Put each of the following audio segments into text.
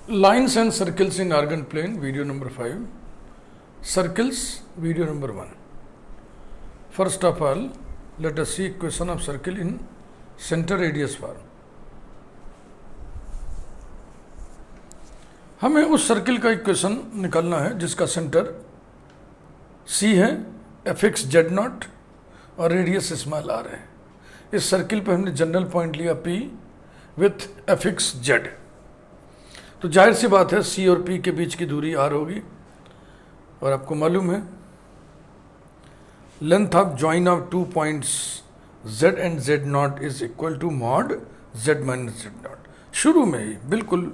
Lines and circles in argand plane, video number 5. Circles, video number 1. First of all, let us see equation of circle in center radius form. हमें उस circle का equation निकालना है जिसका centre C है, fx z not और radius small r है. इस सर्किल पे हमने जनरल पॉइंट लिया P विथ fx z. तो जाहिर सी बात है C और P के बीच की दूरी r होगी और आपको मालूम है length of join of 2 points z and z not is equal to mod z minus z not. शुरू में ही बिल्कुल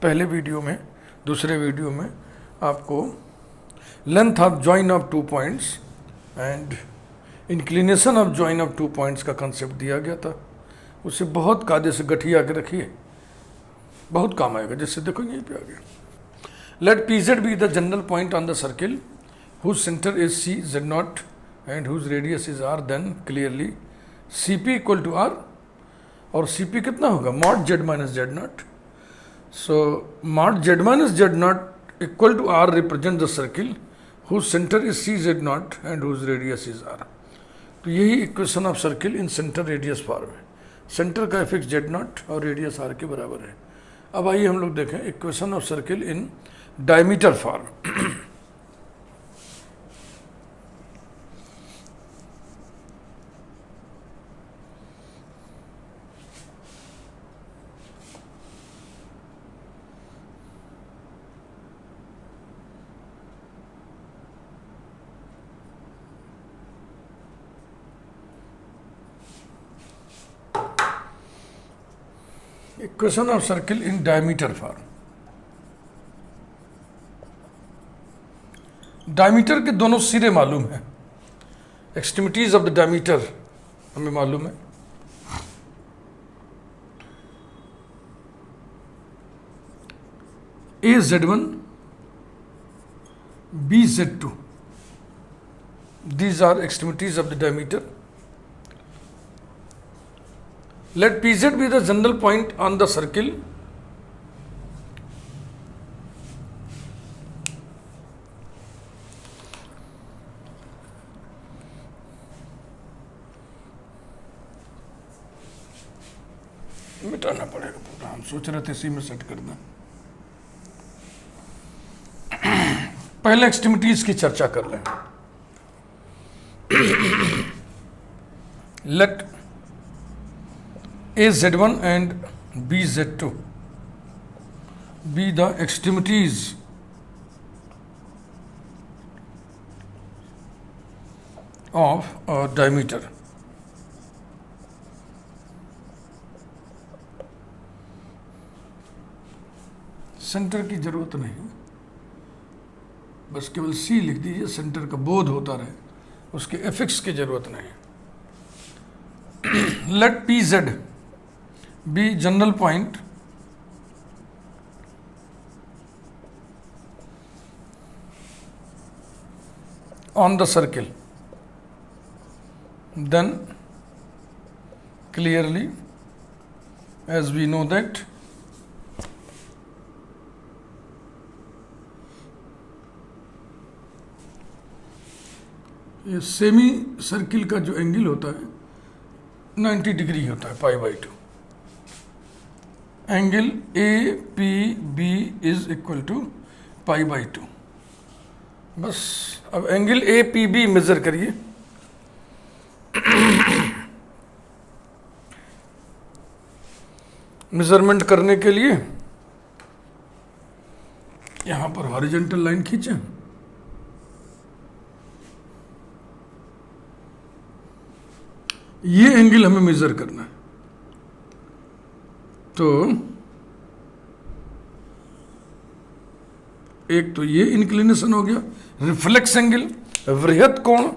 पहले वीडियो में, दूसरे वीडियो में आपको length of join of 2 points and inclination of join of 2 points का कंसेप्ट दिया गया था. उसे बहुत कायदे से गठिया के रखिए, बहुत काम आएगा. जैसे देखो यहीं पे आ गया. Let P Z be the general point on the circle whose centre is C Z not and whose radius is R. Then clearly C P equal to R और सी पी कितना होगा mod Z minus Z not. So mod Z minus Z not equal to R represent the circle whose centre is C Z not and whose radius is R. तो यही equation of circle in centre radius form है. Centre का affix Z not और radius are के बराबर है. अब आइए हम लोग देखें equation of circle in diameter form. Equation of circle in diameter form. Diameter के दोनों सिरे मालूम है. एक्सट्रीमिटीज ऑफ द डायमीटर हमें मालूम है. ए Z1, B Z2, these are extremities of the diameter. Let PZ be the general point on the circle मिटाना पड़ेगा पूरा. हम सोच रहे थे इसी में सेट कर दें. पहले एक्सट्रीमिटीज की चर्चा कर लें. Let A Z1 and B Z2 be the extremities of a diameter. Centre की जरूरत नहीं, बस केवल C लिख दीजिए. सेंटर का बोध होता रहे, उसके एफिक्स की जरूरत नहीं. Let P Z be general point on the circle. Then clearly, as we know that ये सेमी सर्किल का जो एंगल होता है 90 डिग्री होता है, π/2. Angle A P B is equal to π/2. बस अब angle A P B measure करिए. मेजरमेंट करने के लिए यहां पर हॉरिजॉन्टल लाइन खींचें. ये एंगल हमें मेजर करना है. तो एक तो ये इंक्लिनेशन हो गया, रिफ्लेक्स एंगल, वृहत कोण,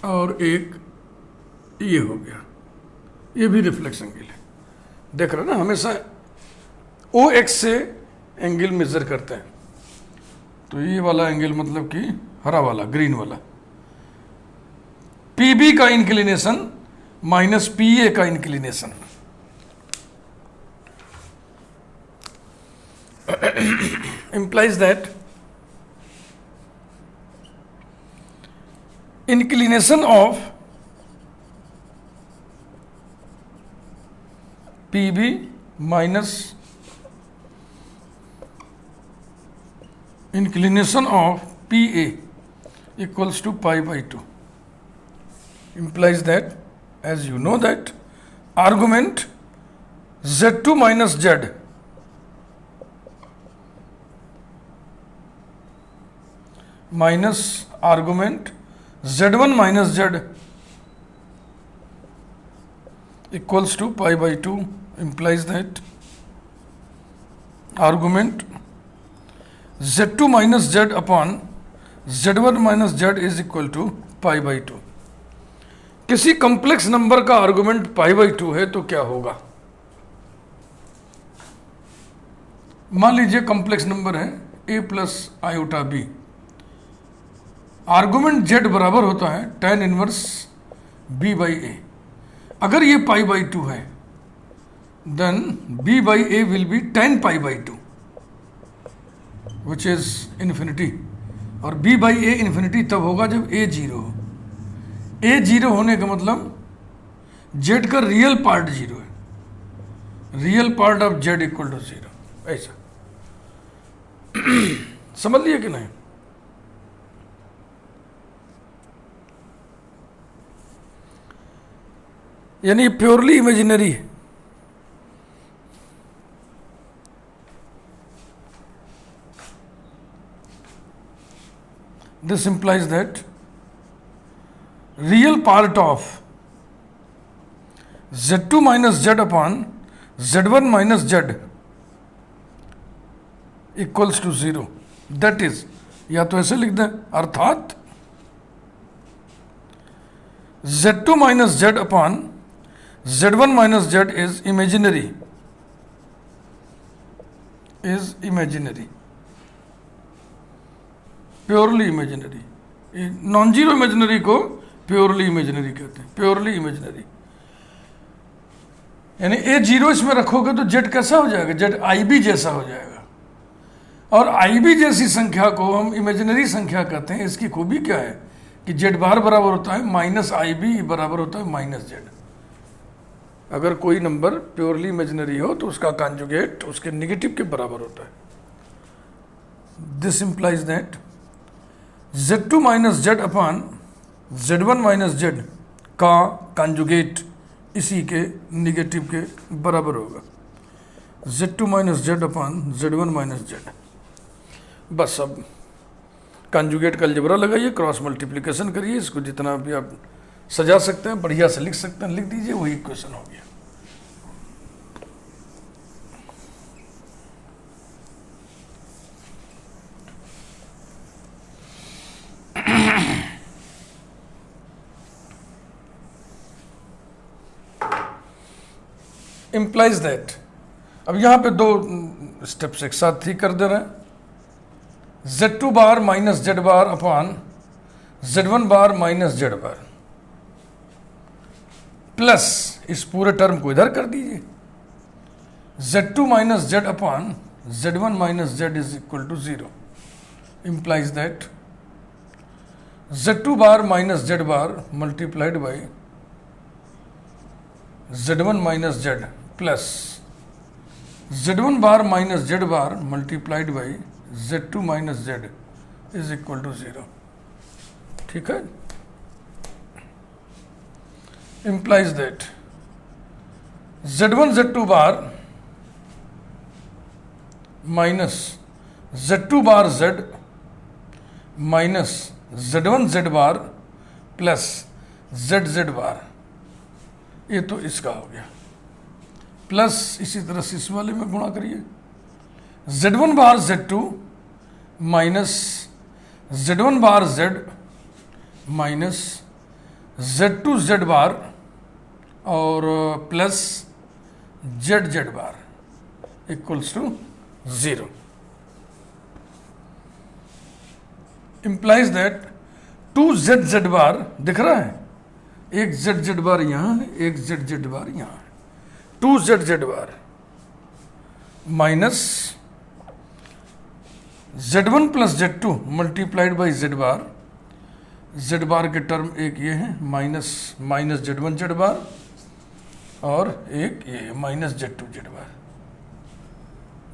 और एक ये हो गया, ये भी रिफ्लेक्स एंगल है. देख रहे ना, हमेशा OX से एंगल मेजर करते हैं. तो ये वाला एंगल मतलब कि हरा वाला, ग्रीन वाला. PB का इंक्लिनेशन माइनस PA का inclination. implies that inclination of PB minus inclination of PA equals to pi by 2 implies that, as you know, that argument Z2 minus Z minus argument Z1 minus Z equals to pi by 2 implies that argument Z2 minus Z upon Z1 minus Z is equal to pi by 2. किसी complex number का argument pi by 2 है तो क्या होगा? मान लीजिए complex number है a plus iota B, argument z बराबर होता है tan inverse b by A. अगर ये पाई बाई 2 है then b by A will be tan pi by 2 which is infinity, और b बाई ए इन्फिनिटी तब होगा जब a 0 हो. a 0 होने का मतलब z का रियल पार्ट 0 है, real part of z equal to 0. ऐसा समझ लिया कि नहीं? यानी प्योरली इमेजिनरी है. This implies that real part of Z2 minus Z upon Z1 minus Z equals to 0. That is, या तो ऐसे लिख दें, अर्थात Z2 minus Z upon Z1 minus Z is imaginary. Purely imaginary. Non zero imaginary को purely imaginary कहते हैं. Purely imaginary यानी ए 0 इसमें रखोगे तो जेड कैसा हो जाएगा? जेड आई बी जैसा हो जाएगा. और आई बी जैसी संख्या को हम इमेजिनरी संख्या कहते हैं. इसकी खूबी क्या है कि जेड बार बराबर होता है माइनस आई बी बराबर होता है माइनस जेड. अगर कोई नंबर प्योरली इमेजिनरी हो तो उसका कॉन्जुगेट उसके निगेटिव के बराबर होता है. This implies that Z2 minus Z upon Z1 minus Z का कॉन्जुगेट इसी के निगेटिव के बराबर होगा. Z2 माइनस Z अपान Z1 माइनस Z. बस अब कॉन्जुगेट का अलजेब्रा लगाइए, क्रॉस मल्टीप्लिकेशन करिए, इसको जितना भी आप सजा सकते हैं बढ़िया से लिख सकते हैं, लिख दीजिए, वही इक्वेशन हो गया. implies that, अब यहां पे दो स्टेप्स एक साथ ही कर दे रहे हैं. Z2 bar minus Z bar upon Z1 bar minus Z bar plus इस पूरे टर्म को इधर कर दीजिए. Z2 minus Z upon Z1 minus Z is equal to 0. implies that Z2 bar minus Z bar multiplied by Z1 minus Z plus Z1 bar minus Z bar multiplied by Z2 minus Z is equal to 0. ठीक है? implies that Z1 Z2 bar minus Z2 bar Z minus Z1 Z bar plus Z Z बार, ये तो इसका हो गया. Plus इसी तरह से इस वाले में गुणा करिए. Z1 bar Z2 minus Z1 bar Z minus Z2 Z bar और plus Z Z bar equals to 0. implies that 2Z Z bar दिख रहा है, एक Z Z बार यहाँ है, एक Z Z बार यहाँ है. 2Z Z bar minus Z1 plus Z2 multiplied by Z bar, Z बार के टर्म एक ये है माइनस Z1 Z बार और एक ये माइनस Z2 Z बार।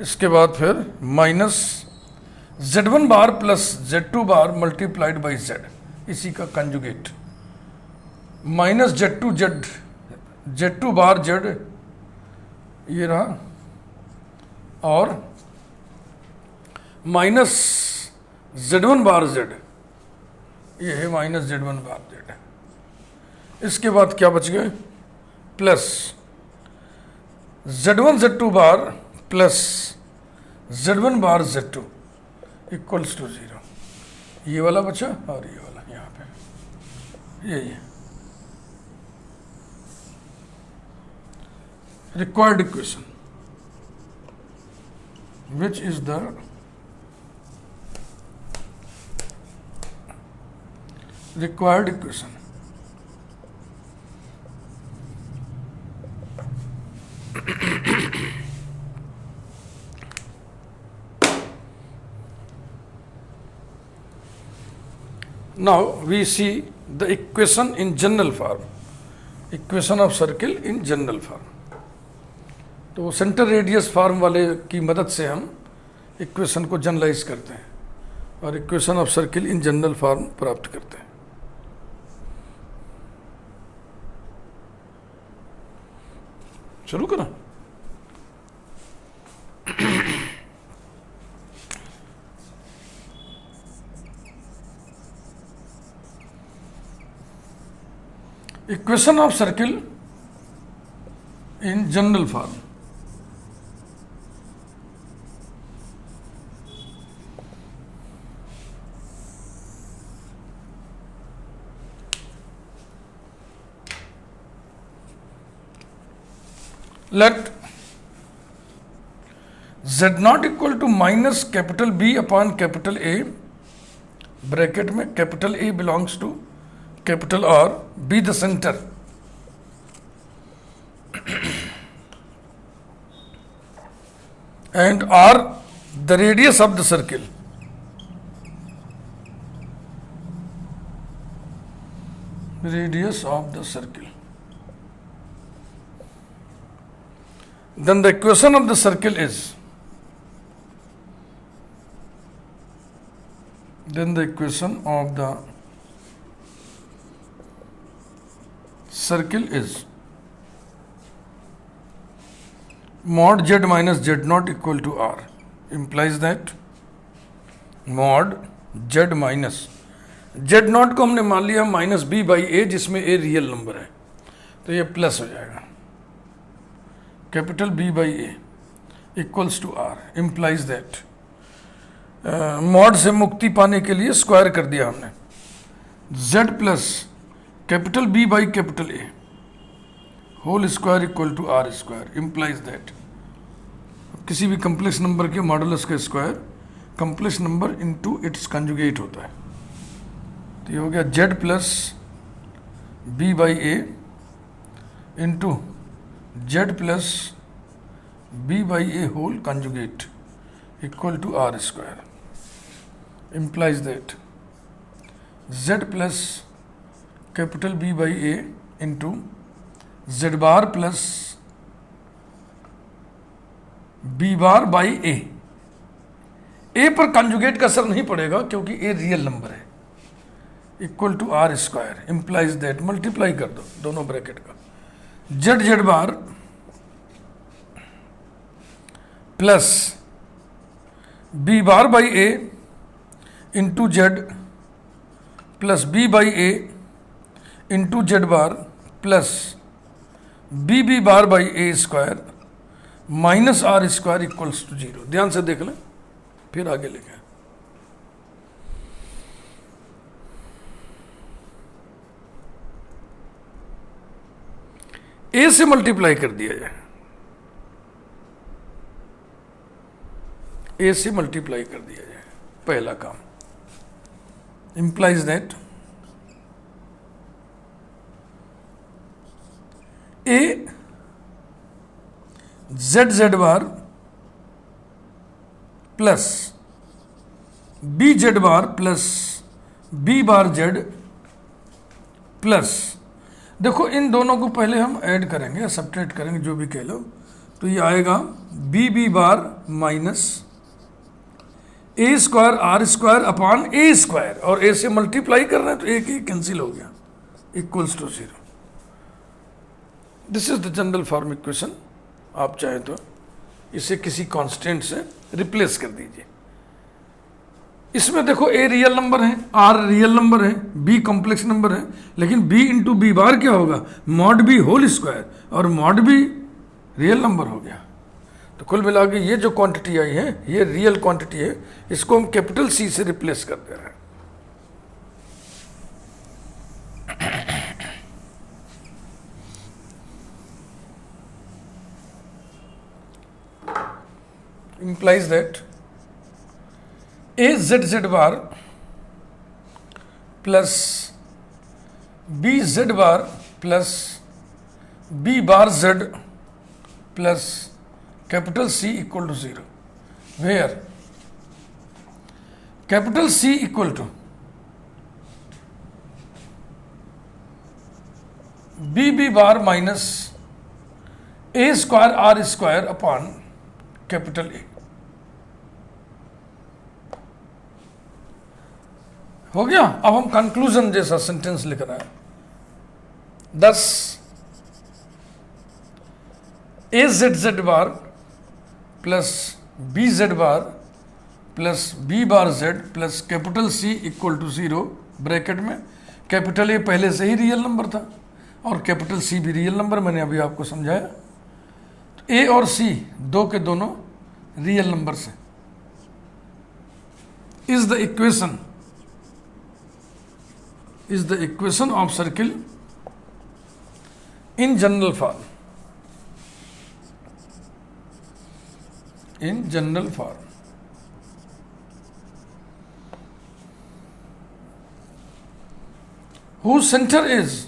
इसके बाद फिर minus Z1 bar plus Z2 bar multiplied by Z, इसी का कंजुगेट, माइनस Z2 बार Z ये रहा, और माइनस Z1 बार Z, ये है माइनस Z1 बार Z। इसके बाद क्या बच गए, plus Z1 Z2 bar plus Z1 bar Z2 equals to 0। ये वाला बचा और ये वाला यहाँ पे यही है required equation, which is the required equation. Now we see the equation in general form, equation of circle in general form. तो सेंटर रेडियस फॉर्म वाले की मदद से हम इक्वेशन को जनरलाइज करते हैं और equation of circle in general form प्राप्त करते हैं। शुरू करें। Equation of circle in general form. Let Z not equal to minus capital B upon capital A, bracket में capital A belongs to capital R, be the centre and R the radius of the circle. Radius of the circle. Then the equation of the circle is, then the equation of the circle is mod Z minus Z naught equal to R, implies that mod Z minus Z naught को हमने मान लिया minus B by A, जिसमें A real number है, तो ये plus हो जाएगा, capital B by A equals to R, implies that mod से मुक्ति पाने के लिए स्क्वायर कर दिया हमने, Z plus capital B by capital A whole square equal to R square, implies that किसी भी कम्प्लेक्स नंबर के मॉडुलस का square complex number into its conjugate होता है। तो ये हो गया Z plus B by A into Z plus B by A whole conjugate equal to R square, implies that Z plus capital B by A into Z bar plus B bar by A पर conjugate का असर नहीं पड़ेगा क्योंकि A real number है, equal to R square, implies that multiply कर दो दोनों ब्रैकेट का, Z bar plus B bar by A into Z plus B by A into Z bar plus B bar by A square minus R square equals to 0। ध्यान से देख लें फिर आगे लिखें। A से मल्टीप्लाई कर दिया जाए, A से मल्टीप्लाई कर दिया जाए, पहला काम, implies that A Z bar plus B Z bar plus B bar Z plus, देखो इन दोनों को पहले हम ऐड करेंगे या सब्ट्रैक्ट करेंगे, जो भी कह लो, तो ये आएगा B B bar minus A square R square upon A square, और ए से मल्टीप्लाई कर रहे हैं तो एक ही कैंसिल हो गया, equals to 0। This is the general form equation. आप चाहें तो इसे किसी कांस्टेंट से रिप्लेस कर दीजिए। इसमें देखो ए रियल नंबर है, आर रियल नंबर है, बी कॉम्प्लेक्स नंबर है, लेकिन बी इंटू बी बार क्या होगा, मॉड बी होल स्क्वायर, और मॉड बी रियल नंबर हो गया। तो कुल मिला के ये जो क्वांटिटी आई है ये रियल क्वांटिटी है, इसको हम कैपिटल सी से रिप्लेस कर दे रहे हैं। implies that a z z bar plus b z bar plus b bar z plus capital C equal to 0, where capital C equal to b b bar minus a square r square upon capital A. हो गया। अब हम conclusion जैसा sentence लिख रहे हैं। दस A Z Z bar plus B Z bar plus B bar Z plus capital C equal to 0, bracket में कैपिटल ए पहले से ही रियल नंबर था और कैपिटल सी भी रियल नंबर, मैंने अभी आपको समझाया। तो ए और सी दो के दोनों रियल नंबर्स हैं। Is the equation of circle in general form, whose center is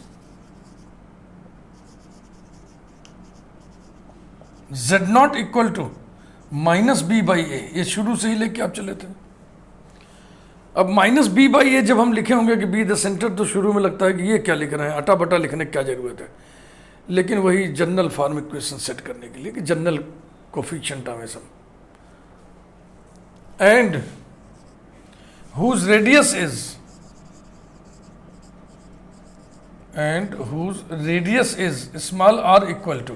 z0 equal to minus B by A. ये शुरू से ही लेके आप चले थे। अब माइनस बी बाई ए जब हम लिखे होंगे कि बी द सेंटर, तो शुरू में लगता है कि ये क्या लिख रहे हैं, अटा बटा लिखने की क्या जरूरत है। लेकिन वही जनरल फॉर्म इक्वेशन सेट करने के लिए कि general coefficient of sum and whose radius is small r equal to,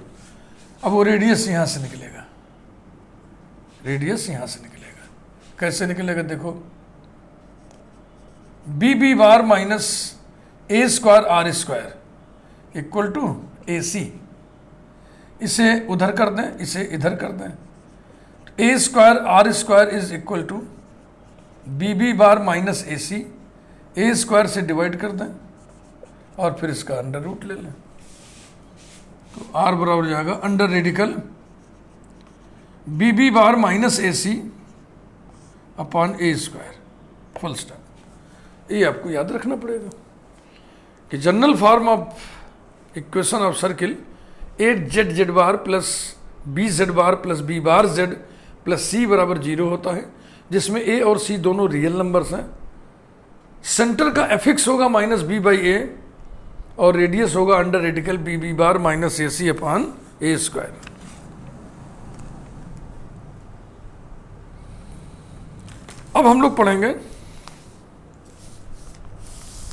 अब वो रेडियस यहां से निकलेगा, कैसे निकलेगा देखो, B B bar minus A square R square equal to A C. इसे उधर कर दें, इसे इधर कर दें, A square R square is equal to B B bar minus A C, A square से डिवाइड कर दें और फिर इसका अंडर रूट ले लें, तो आर बराबर जाएगा under radical B B bar minus A C upon A square, full stop. ये आपको याद रखना पड़ेगा कि general form of equation of circle A Z Z bar plus B Z bar plus B bar Z plus C बराबर 0 होता है, जिसमें ए और सी दोनों रियल नंबर्स हैं। सेंटर का एफिक्स होगा माइनस बी बाई ए और रेडियस होगा under radical B B bar minus A C upon A square. अब हम लोग पढ़ेंगे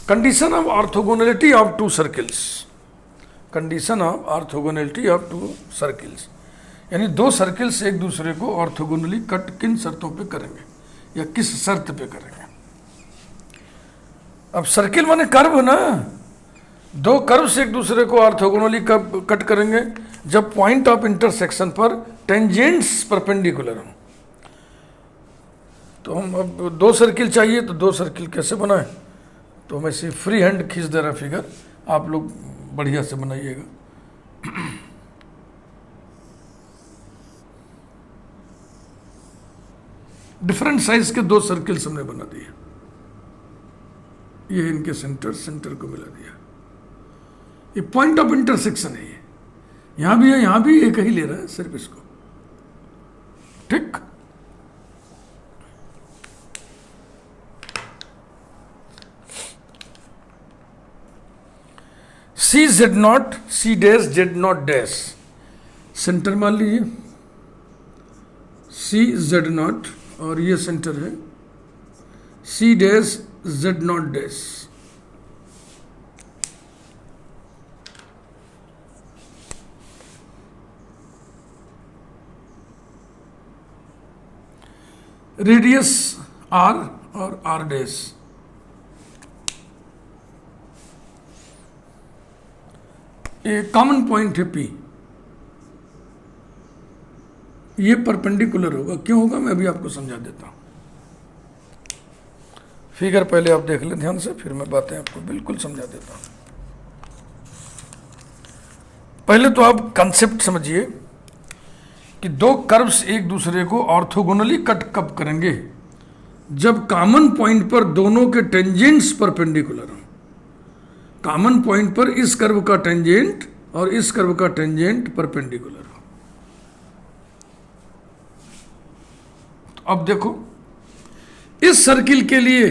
condition of orthogonality of two circles. यानी दो सर्किल्स एक दूसरे को ऑर्थोगोनली कट किन शर्तों पे करेंगे या किस शर्त पे करेंगे। अब सर्किल माने कर्व ना, दो कर्व से एक दूसरे को ऑर्थोगोनली कब कट करेंगे, जब पॉइंट ऑफ इंटरसेक्शन पर टेंजेंट्स परपेंडिकुलर हो। तो हम अब दो सर्किल चाहिए, तो दो सर्किल कैसे बनाएं, तो हम ऐसे फ्री हैंड खींच दे रहे हैं फिगर, आप लोग बढ़िया से बनाइएगा। डिफरेंट साइज के दो सर्किल्स हमने बना दिए, ये इनके सेंटर को मिला दिया। ये पॉइंट ऑफ इंटरसेक्शन है, ये यहां भी है, यहां भी एक ही ले रहा है सिर्फ इसको, ठीक। C Z not, C dash Z not dash, centre मान लीजिए सी जेड नॉट और ये सेंटर है C dash Z not dash. Radius R और आर डैश, एक कॉमन पॉइंट है पी, ये परपेंडिकुलर होगा। क्यों होगा मैं अभी आपको समझा देता हूं। फिगर पहले आप देख लें ध्यान से, फिर मैं बातें आपको बिल्कुल समझा देता हूं। पहले तो आप कंसेप्ट समझिए कि दो कर्व्स एक दूसरे को ऑर्थोगोनली कट कब करेंगे, जब कॉमन पॉइंट पर दोनों के टेंजेंट्स परपेंडिकुलर हो। कॉमन पॉइंट पर इस कर्व का टेंजेंट और इस कर्व का टेंजेंट परपेंडिकुलर हो। तो अब देखो, इस सर्किल के लिए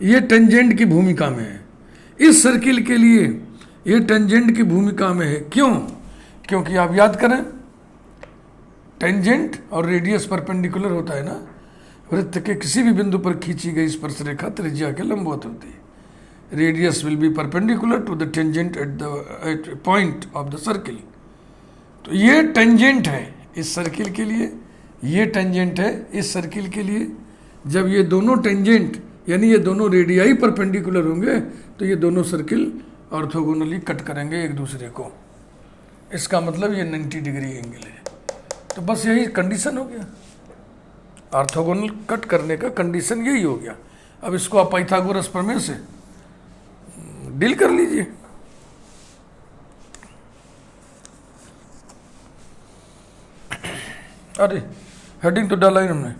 ये टेंजेंट की भूमिका में है, इस सर्किल के लिए ये टेंजेंट की भूमिका में है। क्यों? क्योंकि आप याद करें, टेंजेंट और रेडियस परपेंडिकुलर होता है ना। वृत्त के किसी भी बिंदु पर खींची गई स्पर्शरेखा त्रिज्या के लंबवत होती है। Radius will be perpendicular to the tangent at point of the circle. तो ये टेंजेंट है इस सर्किल के लिए, ये टेंजेंट है इस सर्किल के लिए। जब ये दोनों टेंजेंट यानी ये दोनों रेडियाई परपेंडिकुलर होंगे तो ये दोनों सर्किल ऑर्थोगोनली कट करेंगे एक दूसरे को। इसका मतलब ये 90 डिग्री एंगल है। तो बस यही कंडीशन हो गया, ऑर्थोगोनल कट करने का कंडीशन यही हो गया। अब इसको आप पाइथागोरस प्रमेय से डील कर लीजिए। अरे हेडिंग तो डाला ही हमने,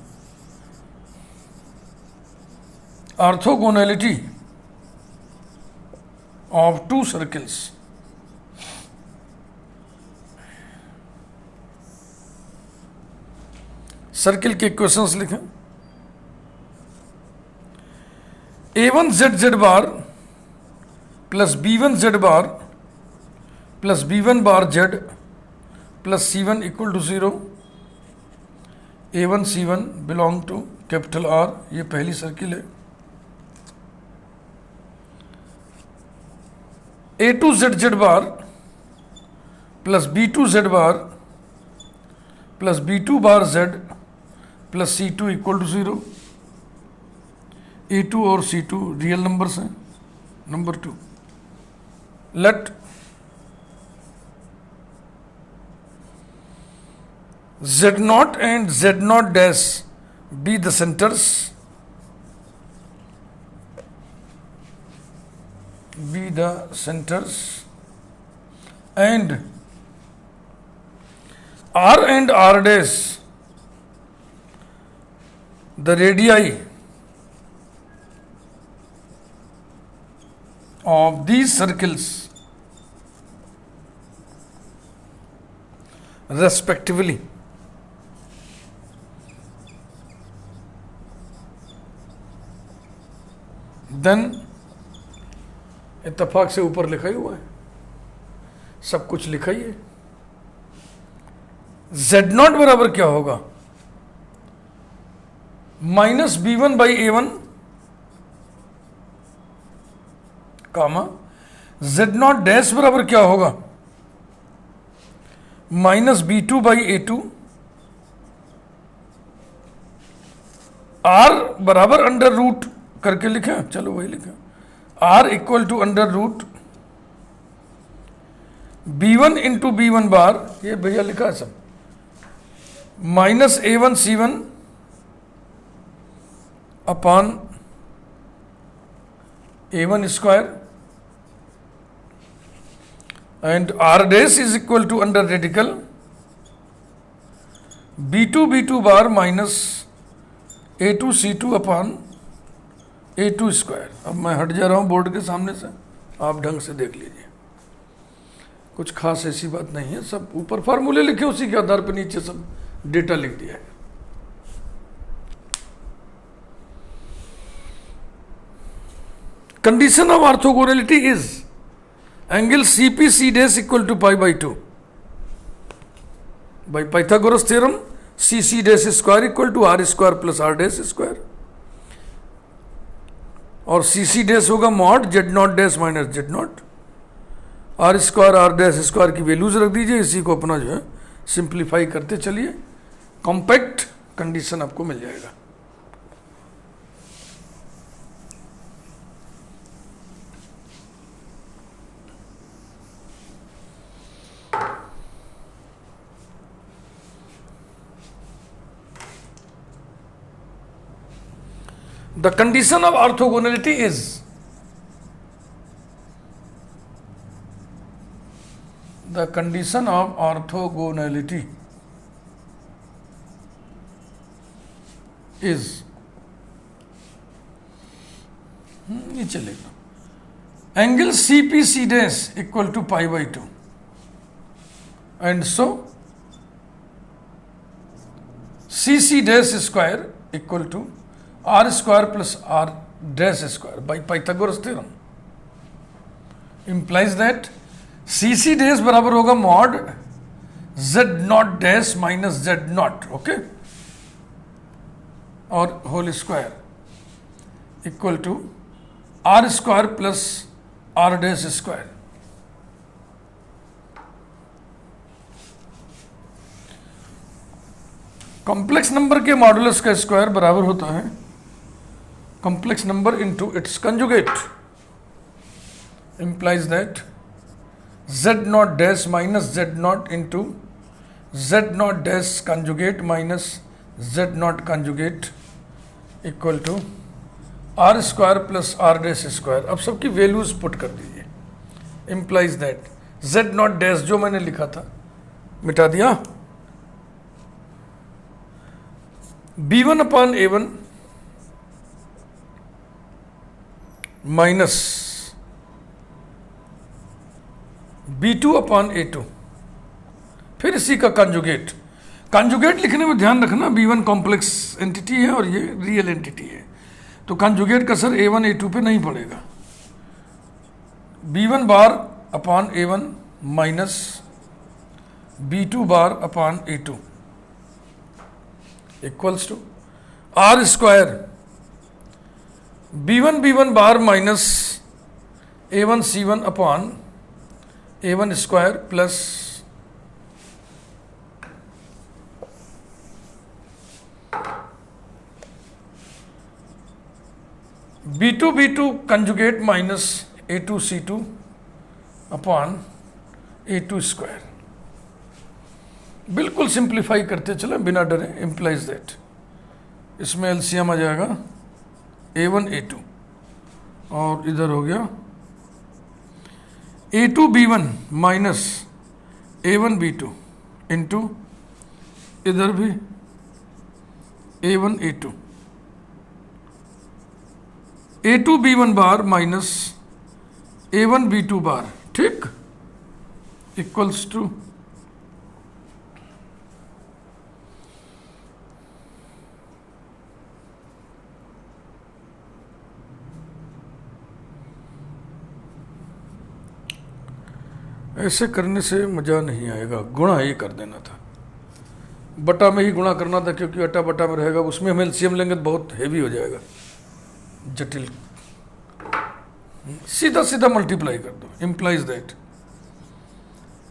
orthogonality of two circles. Circle के इक्वेशंस लिखें। A1 z bar plus B1 z bar plus B1 bar z plus C1 equal to 0। A1 C1 belong to capital R, ये पहली सर्किल है। A2 z bar plus B2 z bar plus B2 bar z plus C2 equal to 0। A2 और C2 रियल numbers हैं। Number 2, let Z0 and Z0 dash be the centers, and R dash the radii of these circles respectively। Then इत्तेफाक से ऊपर लिखा ही हुआ है, सब कुछ लिखा ही है। Z0 बराबर क्या होगा? Minus B1 by A1 comma Z0 dash बराबर क्या होगा? Minus B2 by A2। R बराबर अंडर रूट करके लिखें, चलो वही लिखें। R equal to under root B1 into B1 bar, ये भैया लिखा है सब, minus A1 C1 upon A1 square and R dash is equal to under radical B2 bar minus A2 C2 upon A2 square. अब मैं हट जा रहा हूँ बोर्ड के सामने से, आप ढंग से देख लीजिए, कुछ खास ऐसी बात नहीं है। सब ऊपर फार्मूले लिखे, उसी के आधार पर नीचे सब डेटा लिख दिया है। Condition of orthogonality is angle C P C dash equal to pi by 2 by Pythagoras theorem, C C dash square equal to R square plus R dash square, और सी सी डैश होगा mod Z not dash minus Z not, R square R dash square की values रख दीजिए, इसी को अपना जो है सिंप्लीफाई करते चलिए, कॉम्पैक्ट कंडीशन आपको मिल जाएगा। The condition of orthogonality is the condition of orthogonality is ये चलेगा angle C P C dash equal to pi by 2 and so C C dash square equal to R square plus R dash square by Pythagoras theorem implies that C C dash बराबर होगा mod Z not dash minus Z not, okay, और whole square equal to R square plus R dash square. Complex number के modulus का square बराबर होता है complex number into its conjugate, implies that z naught dash minus z naught into z naught dash conjugate minus z naught conjugate equal to r square plus r dash square। अब सबकी values put कर दीजिए, implies that z naught dash जो मैंने लिखा था मिटा दिया, b1 upon a1 minus b2 upon a2, फिर इसी का कंजुगेट। कंजुगेट लिखने में ध्यान रखना b1 कॉम्प्लेक्स एंटिटी है और ये रियल एंटिटी है, तो कंजुगेट का सर a1 a2 पे नहीं पड़ेगा। b1 bar upon a1 minus b2 bar upon a2 equals to R square b1 bar minus a1 c1 upon a1 square plus b2 conjugate minus a2 c2 upon a2 square. बिल्कुल simplify करते चले बिना डरे, implies that इसमें LCM आ जाएगा a1 a2 और इधर हो गया a2 b1 minus a1 b2 into इधर भी a1 a2, a2 b1 bar minus a1 b2 बार, ठीक, इक्वल्स टू ऐसे करने से मज़ा नहीं आएगा, गुणा ही कर देना था, बटा में ही गुणा करना था, क्योंकि अटा बटा में रहेगा, उसमें हम एलसीएम लेंगे तो बहुत हेवी हो जाएगा, जटिल। सीधा सीधा मल्टीप्लाई कर दो, implies that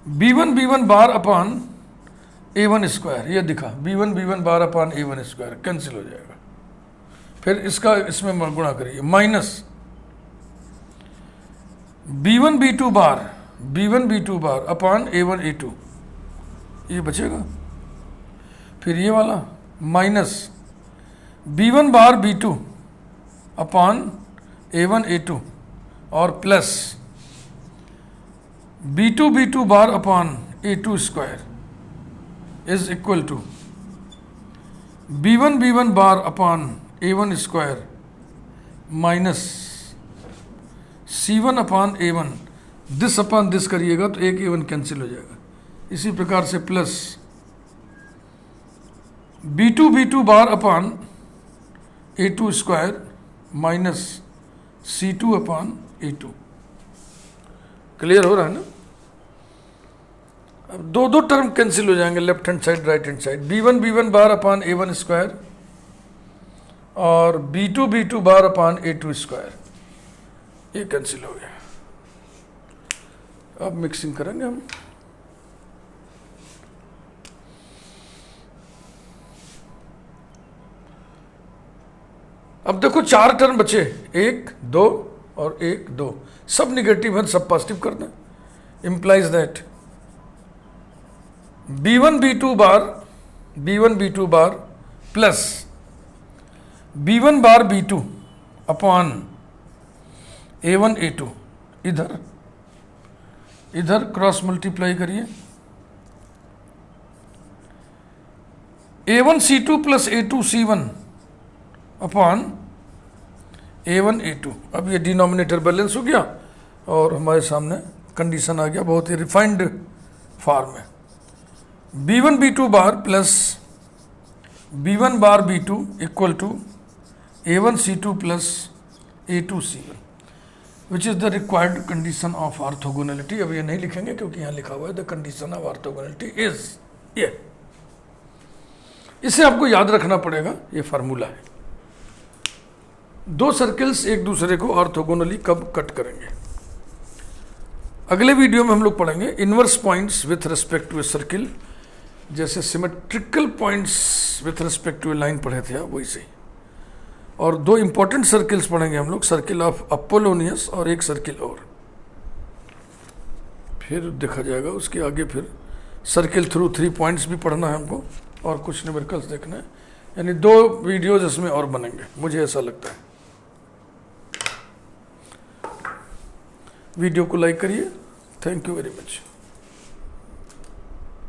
b1 bar upon a1 square, ये दिखा b1 bar upon a1 square cancel हो जाएगा, फिर इसका इसमें गुणा करिए minus b1 b2 bar upon a1 a2, ये बचेगा, फिर ये वाला minus b1 bar b2 upon a1 a2 और plus b2 bar upon a2 square is equal to b1 bar upon a1 square minus c1 upon a1, this upon this करिएगा तो एक a1 cancel हो जाएगा, इसी प्रकार से plus b2 bar upon a2 square minus c2 upon a2, clear हो रहा है ना? अब दो दो टर्म कैंसिल हो जाएंगे, left hand side right hand side. b1 बार अपान a1 स्क्वायर और b2 बार अपान a2 स्क्वायर, ये कैंसिल हो गया। अब मिक्सिंग करेंगे हम। अब देखो 4 टर्म बचे, 1 2 और 1 2, सब निगेटिव है, सब पॉजिटिव कर दें। Implies that b1 b2 bar plus b1 bar b2 upon a1 a2, इधर क्रॉस मल्टीप्लाई करिए, a1 c2 plus a2 c1 upon a1 a2। अब ये डिनोमिनेटर बैलेंस हो गया और हमारे सामने कंडीशन आ गया, बहुत ही रिफाइंड फॉर्म है। b1 b2 bar plus b1 bar b2 equal to a1 c2 plus a2 c1, which is the required condition of orthogonality. अब ये नहीं लिखेंगे क्योंकि यहाँ लिखा हुआ है the condition of orthogonality is ये। इसे आपको याद रखना पड़ेगा, ये फार्मूला है। दो सर्किल्स एक दूसरे को ऑर्थोगोनली कब कट करेंगे, अगले वीडियो में हम लोग पढ़ेंगे। Inverse points with respect to a circle, जैसे symmetrical points with respect to a line पढ़े थे आप, वही सही। और दो इंपॉर्टेंट सर्किल्स पढ़ेंगे हम लोग, सर्किल ऑफ अपोलोनियस और एक सर्किल और, फिर देखा जाएगा उसके आगे। फिर सर्किल थ्रू 3 पॉइंट्स भी पढ़ना है हमको और कुछ न्यूमेरिकल्स देखना है, यानी 2 वीडियोज इसमें और बनेंगे, मुझे ऐसा लगता है। वीडियो को लाइक करिए। Thank you very much.